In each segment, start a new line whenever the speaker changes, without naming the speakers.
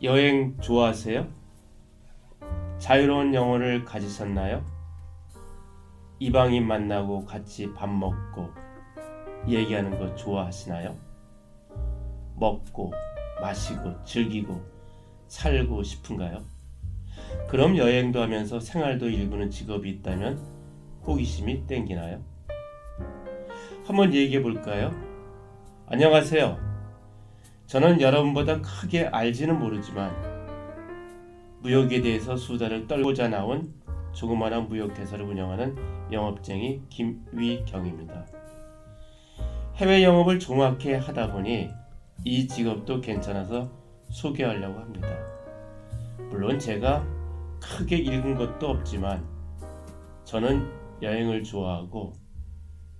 여행 좋아하세요? 자유로운 영혼을 가지셨나요? 이방인 만나고 같이 밥 먹고 얘기하는 거 좋아하시나요? 먹고 마시고 즐기고 살고 싶은가요? 그럼 여행도 하면서 생활도 일구는 직업이 있다면 호기심이 땡기나요? 한번 얘기해 볼까요? 안녕하세요. 저는 여러분보다 크게 알지는 모르지만 무역에 대해서 수다를 떨고자 나온 조그마한 무역회사를 운영하는 영업쟁이 김위경입니다. 해외 영업을 종합게 하다 보니 이 직업도 괜찮아서 소개하려고 합니다. 물론 제가 크게 읽은 것도 없지만 저는 여행을 좋아하고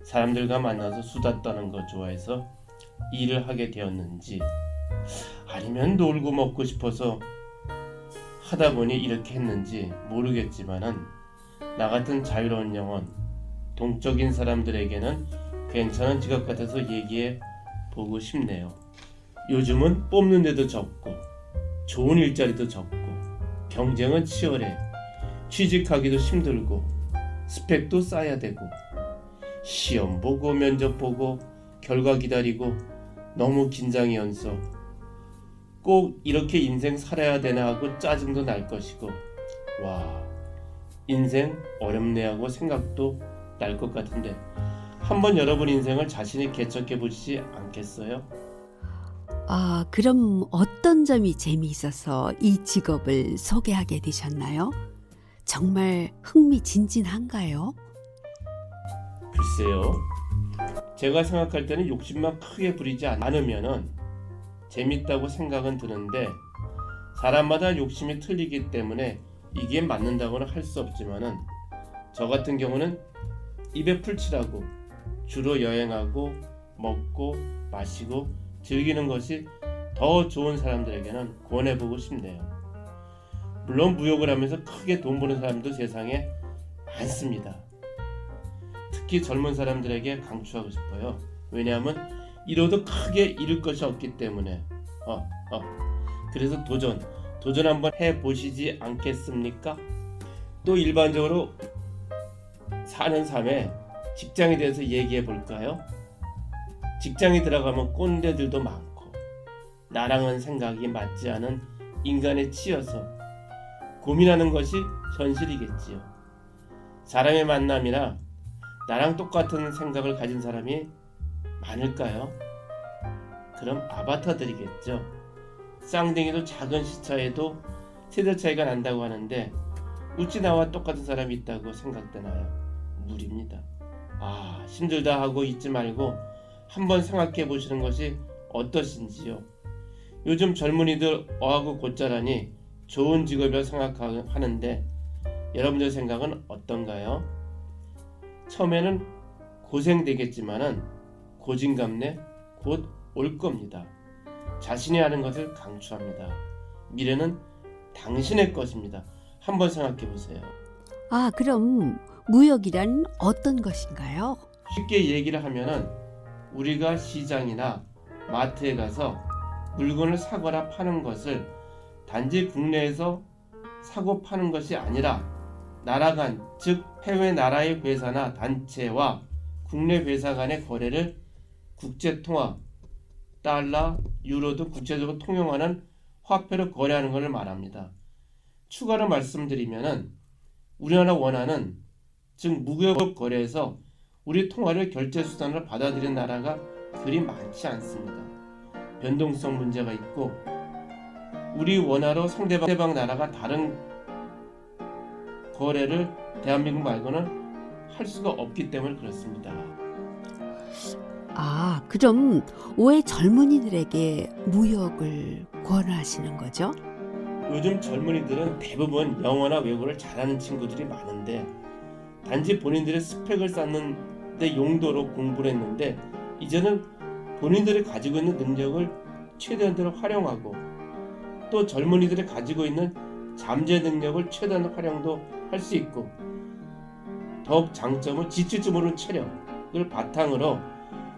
사람들과 만나서 수다 떠는 거 좋아해서 일을 하게 되었는지 아니면 놀고 먹고 싶어서 하다 보니 이렇게 했는지 모르겠지만은 나 같은 자유로운 영혼, 동적인 사람들에게는 괜찮은 직업 같아서 얘기해 보고 싶네요. 요즘은 뽑는 데도 적고 좋은 일자리도 적고 경쟁은 치열해. 취직하기도 힘들고 스펙도 쌓아야 되고 시험 보고 면접 보고 결과 기다리고 너무 긴장이 연속. 꼭 이렇게 인생 살아야 되나 하고 짜증도 날 것이고 와 인생 어렵네 하고 생각도 날 것 같은데 한번 여러분 인생을 자신이 개척해 보시지 않겠어요?
그럼 어떤 점이 재미있어서 이 직업을 소개하게 되셨나요? 정말 흥미진진한가요?
글쎄요. 제가 생각할 때는 욕심만 크게 부리지 않으면은 재밌다고 생각은 드는데 사람마다 욕심이 틀리기 때문에 이게 맞는다고는 할 수 없지만은 저 같은 경우는 입에 풀칠하고 주로 여행하고 먹고 마시고 즐기는 것이 더 좋은 사람들에게는 권해보고 싶네요. 물론 무역을 하면서 크게 돈 버는 사람도 세상에 많습니다. 특히 젊은 사람들에게 강추하고 싶어요. 왜냐하면 이뤄도 크게 잃을 것이 없기 때문에 그래서 도전 한번 해보시지 않겠습니까? 또 일반적으로 사는 삶에 직장에 대해서 얘기해 볼까요? 직장에 들어가면 꼰대들도 많고 나랑은 생각이 맞지 않은 인간에 치여서 고민하는 것이 현실이겠지요. 사람의 만남이나 나랑 똑같은 생각을 가진 사람이 많을까요? 그럼 아바타들이겠죠. 쌍둥이도 작은 시차에도 세대 차이가 난다고 하는데 어찌 나와 똑같은 사람이 있다고 생각되나요? 무리입니다. 힘들다 하고 있지 말고 한번 생각해 보시는 것이 어떠신지요? 요즘 젊은이들 어하고 곧자라니 좋은 직업이라 생각하는데 여러분들 생각은 어떤가요? 처음에는 고생되겠지만은 고진감래 곧 올 겁니다. 자신이 하는 것을 강추합니다. 미래는 당신의 것입니다. 한번 생각해 보세요.
그럼 무역이란 어떤 것인가요?
쉽게 얘기를 하면은 우리가 시장이나 마트에 가서 물건을 사거나 파는 것을 단지 국내에서 사고 파는 것이 아니라 나라 간, 즉 해외 나라의 회사나 단체와 국내 회사 간의 거래를 국제통화, 달러, 유로 등 국제적으로 통용하는 화폐로 거래하는 것을 말합니다. 추가로 말씀드리면은 우리나라 원화는 즉 무역 거래에서 우리 통화를 결제 수단으로 받아들이는 나라가 그리 많지 않습니다. 변동성 문제가 있고 우리 원화로 상대방 나라가 다른 거래를 대한민국 말고는 할 수가 없기 때문에 그렇습니다.
그럼 왜 젊은이들에게 무역을 권하시는 거죠?
요즘 젊은이들은 대부분 영어나 외국어를 잘하는 친구들이 많은데 단지 본인들의 스펙을 쌓는 데 용도로 공부를 했는데 이제는 본인들이 가지고 있는 능력을 최대한으로 활용하고 또 젊은이들이 가지고 있는 잠재 능력을 최대한 활용도 할 수 있고 더욱 장점은 지칠 줄 모르는 체력을 바탕으로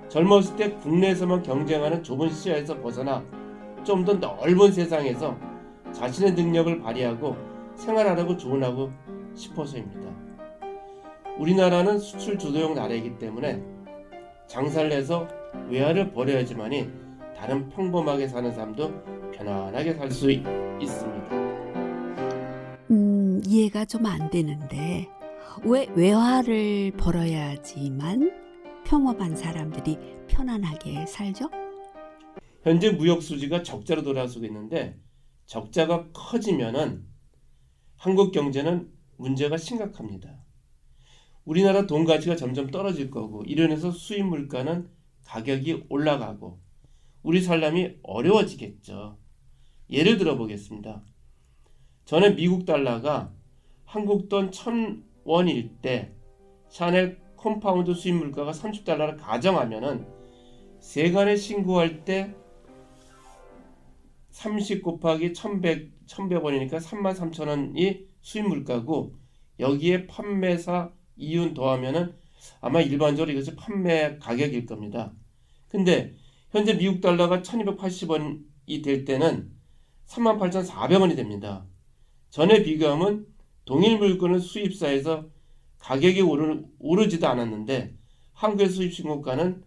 젊었을 때 국내에서만 경쟁하는 좁은 시야에서 벗어나 좀 더 넓은 세상에서 자신의 능력을 발휘하고 생활하라고 조언하고 싶어서입니다. 우리나라는 수출 주도형 나라이기 때문에 장사를 해서 외화를 벌여야지만이 다른 평범하게 사는 사람도 편안하게 살 수 있습니다.
이해가 좀 안 되는데 왜 외화를 벌어야지만 평범한 사람들이 편안하게 살죠?
현재 무역 수지가 적자로 돌아서고 있는데 적자가 커지면은 한국 경제는 문제가 심각합니다. 우리나라 돈 가치가 점점 떨어질 거고 이로 인해서 수입 물가는 가격이 올라가고 우리 살림이 어려워지겠죠. 예를 들어 보겠습니다. 전에 미국 달러가 한국 돈 1,000원일 때 샤넬 컴파운드 수입 물가가 30달러를 가정하면은 세관에 신고할 때 30 곱하기 1,100원이니까 33,000원이 수입 물가고 여기에 판매사 이윤 더하면은 아마 일반적으로 이것이 판매 가격일 겁니다. 근데 현재 미국 달러가 1,280원이 될 때는 38,400원이 됩니다. 전에 비교하면 동일 물건을 수입사에서 가격이 오르지도 않았는데 한국의 수입 신고가는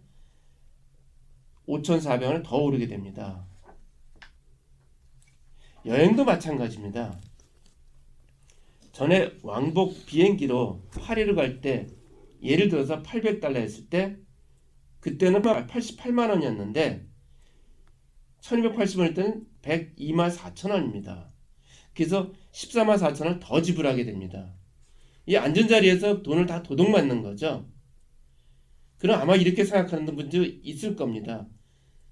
5,400원을 더 오르게 됩니다. 여행도 마찬가지입니다. 전에 왕복 비행기로 파리를 갈 때 예를 들어서 800달러 했을 때 그때는 88만 원이었는데 1280원일 때는 102만 4천 원입니다. 그래서 14만 4천 원을 더 지불하게 됩니다. 이 앉은 자리에서 돈을 다 도둑맞는 거죠. 그럼 아마 이렇게 생각하는 분도 있을 겁니다.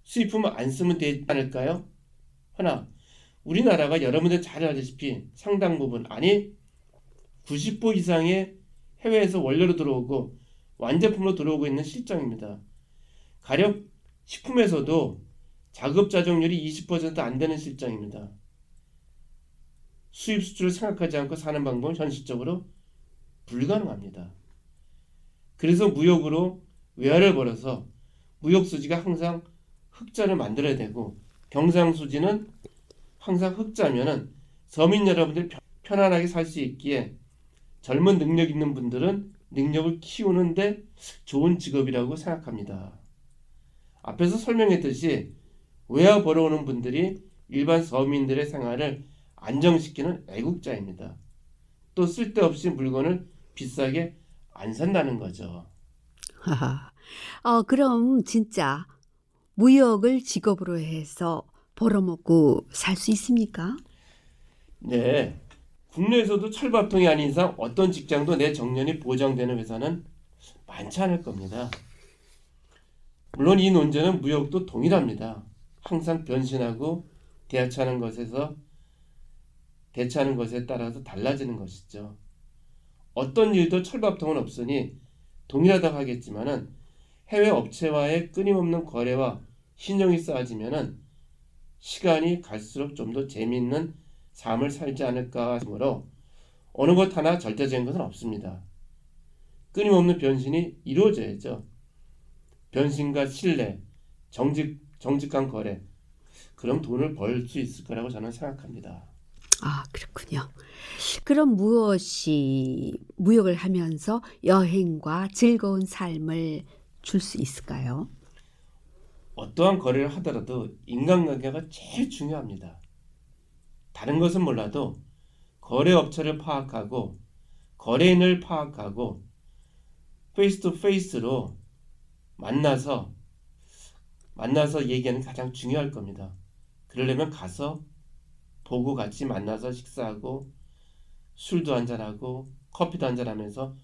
수입품 안 쓰면 되지 않을까요? 하나, 우리나라가 여러분들 잘 알다시피 상당 부분 아니 90% 이상의 해외에서 원료로 들어오고 완제품으로 들어오고 있는 실정입니다. 가령 식품에서도 자급자족률이 20% 안 되는 실정입니다. 수입 수출을 생각하지 않고 사는 방법은 현실적으로 불가능합니다. 그래서 무역으로 외화를 벌어서 무역 수지가 항상 흑자를 만들어야 되고 경상수지는 항상 흑자면은 서민 여러분들 편안하게 살 수 있기에 젊은 능력 있는 분들은 능력을 키우는데 좋은 직업이라고 생각합니다. 앞에서 설명했듯이 외화 벌어오는 분들이 일반 서민들의 생활을 안정시키는 애국자입니다. 또 쓸데없이 물건을 비싸게 안 산다는 거죠.
하하. 그럼 진짜 무역을 직업으로 해서 벌어먹고 살 수 있습니까?
네, 국내에서도 철밥통이 아닌 이상 어떤 직장도 내 정년이 보장되는 회사는 많지 않을 겁니다. 물론 이 논제는 무역도 동일합니다. 항상 변신하고 대처하는 것에 따라서 달라지는 것이죠. 어떤 일도 철밥통은 없으니 동일하다고 하겠지만은 해외 업체와의 끊임없는 거래와 신용이 쌓아지면은 시간이 갈수록 좀 더 재미있는 삶을 살지 않을까 싶으므로 어느 것 하나 절대적인 것은 없습니다. 끊임없는 변신이 이루어져야죠. 변신과 신뢰, 정직한 거래, 그럼 돈을 벌 수 있을 거라고 저는 생각합니다.
그렇군요. 그럼 무엇이 무역을 하면서 여행과 즐거운 삶을 줄 수 있을까요?
어떠한 거래를 하더라도 인간관계가 제일 중요합니다. 다른 것은 몰라도 거래업체를 파악하고 거래인을 파악하고 페이스 투 페이스로 만나서 얘기하는 게 가장 중요할 겁니다. 그러려면 가서 보고 같이 만나서 식사하고 술도 한잔하고 커피도 한잔하면서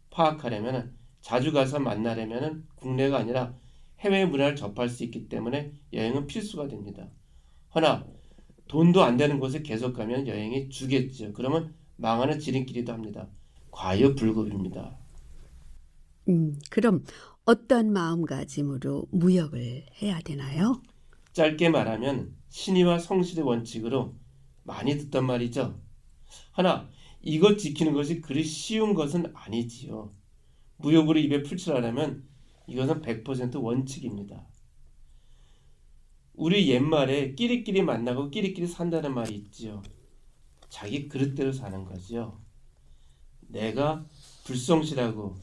파악하려면 자주 가서 만나려면 국내가 아니라 해외 문화를 접할 수 있기 때문에 여행은 필수가 됩니다. 허나 돈도 안 되는 곳에 계속 가면 여행이 주겠죠. 그러면 망하는 지름길이기도 합니다. 과유불급입니다.
그럼 어떤 마음가짐으로 무역을 해야 되나요?
짧게 말하면 신의와 성실의 원칙으로 많이 듣던 말이죠. 하나, 이것 지키는 것이 그리 쉬운 것은 아니지요. 무역으로 입에 풀칠하려면 이것은 100% 원칙입니다. 우리 옛말에 끼리끼리 만나고 끼리끼리 산다는 말이 있지요. 자기 그릇대로 사는 거지요. 내가 불성실하고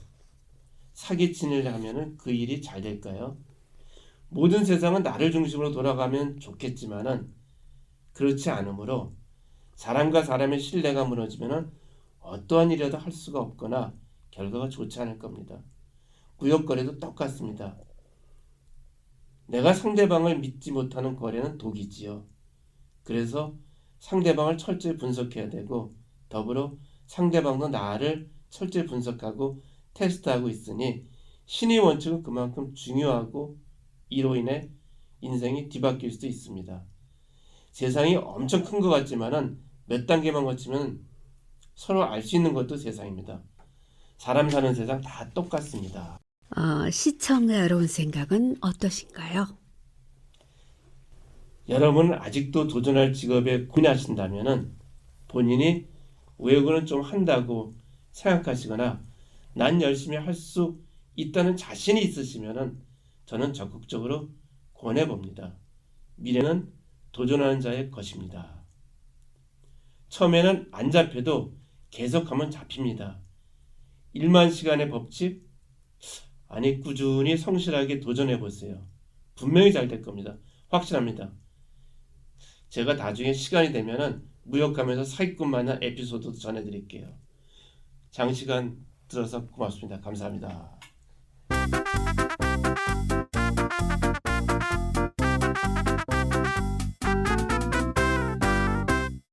사기친을 하면은 그 일이 잘 될까요? 모든 세상은 나를 중심으로 돌아가면 좋겠지만은 그렇지 않으므로 사람과 사람의 신뢰가 무너지면은 어떠한 일이라도 할 수가 없거나 결과가 좋지 않을 겁니다. 무역거래도 똑같습니다. 내가 상대방을 믿지 못하는 거래는 독이지요. 그래서 상대방을 철저히 분석해야 되고 더불어 상대방도 나를 철저히 분석하고 테스트하고 있으니 신의 원칙은 그만큼 중요하고 이로 인해 인생이 뒤바뀔 수도 있습니다. 세상이 엄청 큰 것 같지만은 몇 단계만 거치면 서로 알 수 있는 것도 세상입니다. 사람 사는 세상 다 똑같습니다.
시청자 여러분 생각은 어떠신가요?
여러분은 아직도 도전할 직업에 고민하신다면은 본인이 외국어는 좀 한다고 생각하시거나 난 열심히 할 수 있다는 자신이 있으시면은 저는 적극적으로 권해봅니다. 미래는 도전하는 자의 것입니다. 처음에는 안 잡혀도 계속하면 잡힙니다. 1만 시간의 법칙? 아니 꾸준히 성실하게 도전해보세요. 분명히 잘 될 겁니다. 확실합니다. 제가 나중에 시간이 되면은 무역하면서 사기꾼 만난 에피소드도 전해드릴게요. 장시간 들어서 고맙습니다. 감사합니다.